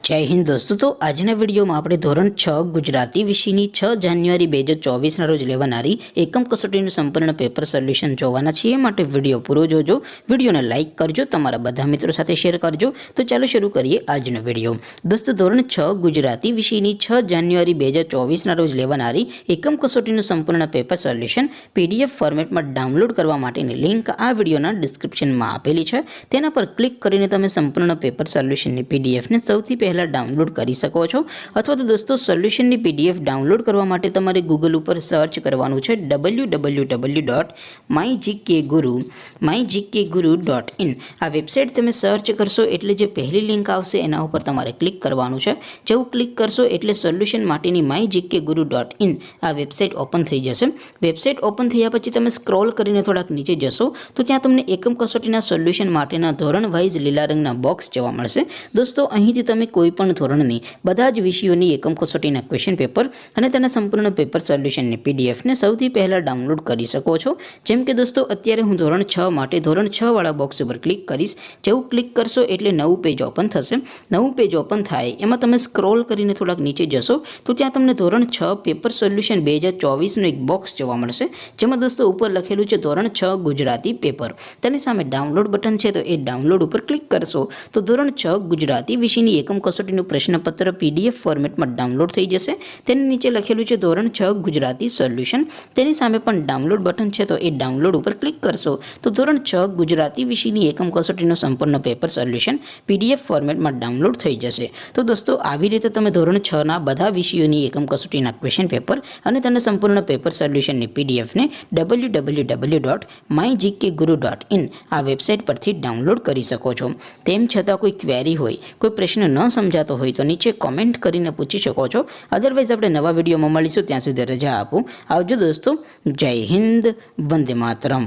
जय हिंद दोस्तों। तो आजना विडियो में આપણે ધોરણ 6 ગુજરાતી વિષયની 6 જાન્યુઆરી 2024 ના રોજ લેવાનારી એકમ કસોટીનું સંપૂર્ણ પેપર સોલ્યુશન જોવાના છીએ। માટે વિડિયો પૂરો જોજો, વિડિયોને લાઈક કરજો, તમારા બધા મિત્રો સાથે શેર કરજો। તો ચાલો શરૂ કરીએ આજનો વિડિયો। દોસ્તો ધોરણ 6 ગુજરાતી વિષયની 6 જાન્યુઆરી 2024 ના રોજ લેવાનારી એકમ કસોટીનું સંપૂર્ણ પેપર સોલ્યુશન પીડીએફ ફોર્મેટમાં ડાઉનલોડ કરવા માટેની લિંક આ વિડિયોના ડિસ્ક્રિપ્શનમાં આપેલી છે। તેના પર ક્લિક કરીને તમે સંપૂર્ણ પેપર સોલ્યુશનની પીડીએફને સૌથી પહેલા डाउनलॉड કરી શકો છો। અથવા તો દોસ્તો સોલ્યુશનની પીડીએફ ડાઉનલોડ કરવા માટે તમારે ગૂગલ ઉપર સર્ચ કરવાનું છે www.mygkguru.in। આ વેબસાઇટ તમે સર્ચ કરશો એટલે જે પહેલી લિંક આવશે એના ઉપર તમારે ક્લિક કરવાનું છે। જેવું ક્લિક કરશો એટલે સોલ્યુશન માટેની mygkguru.in આ વેબસાઇટ ઓપન થઈ જશે। વેબસાઇટ ઓપન થયા પછી તમે સ્ક્રોલ કરીને થોડાક નીચે જશો તો ત્યાં તમને એકમ કસોટીના સોલ્યુશન માટેના ધોરણ વાઇઝ લીલા રંગના બોક્સ જોવા મળશે। દોસ્તો અહીંથી તમે કોઈ પણ ધોરણની બધા જ વિષયોની એકમ કસોટીના ક્વેશ્ચન પેપર અને તેના સંપૂર્ણ પેપર સોલ્યુશનની પીડીએફને સૌથી પહેલા ડાઉનલોડ કરી શકો છો। જેમ કે દોસ્તો અત્યારે હું ધોરણ 6 માટે ધોરણ 6 વાળા બોક્સ ઉપર ક્લિક કરીશ। જેવું ક્લિક કરશો એટલે નવું પેજ ઓપન થશે। નવું પેજ ઓપન થાય એમાં તમે સ્ક્રોલ કરીને થોડાક નીચે જશો તો ત્યાં તમને ધોરણ 6 પેપર સોલ્યુશન 2024નું એક બોક્સ જોવા મળશે। જેમાં દોસ્તો ઉપર લખેલું છે ધોરણ 6 ગુજરાતી પેપર। તેની સામે ડાઉનલોડ બટન છે તો એ ડાઉનલોડ ઉપર ક્લિક કરશો તો ધોરણ 6 ગુજરાતી વિષયની એકમ કસોટીનું પ્રશ્નપત્ર પીડીએફ ફોર્મેટમાં ડાઉનલોડ થઈ જશે। તેની નીચે લખેલું છે ધોરણ 6 ગુજરાતી સોલ્યુશન। તેની સામે પણ ડાઉનલોડ બટન છે તો એ ડાઉનલોડ ઉપર ક્લિક કરશો તો ધોરણ 6 ગુજરાતી વિષયની એકમ કસોટીનું સંપૂર્ણ પેપર સોલ્યુશન પીડીએફ ફોર્મેટમાં ડાઉનલોડ થઈ જશે। તો દોસ્તો આવી રીતે તમે ધોરણ 6 ના બધા વિષયોની એકમ કસોટીના ક્વેશ્ચન પેપર અને તેના સંપૂર્ણ પેપર સોલ્યુશનની પીડીએફને www.mygkguru.in આ વેબસાઇટ પરથી ડાઉનલોડ કરી શકો છો। તેમ છતાં કોઈ ક્વેરી હોય, કોઈ પ્રશ્ન ન સમજાતો હોય તો નીચે કોમેન્ટ કરીને પૂછી શકો છો। અધરવાઇઝ આપણે નવા વિડીયોમાં મળીશું, ત્યાં સુધી રજા આપો। આવજો દોસ્તો। જય હિન્દ, વંદે માતરમ।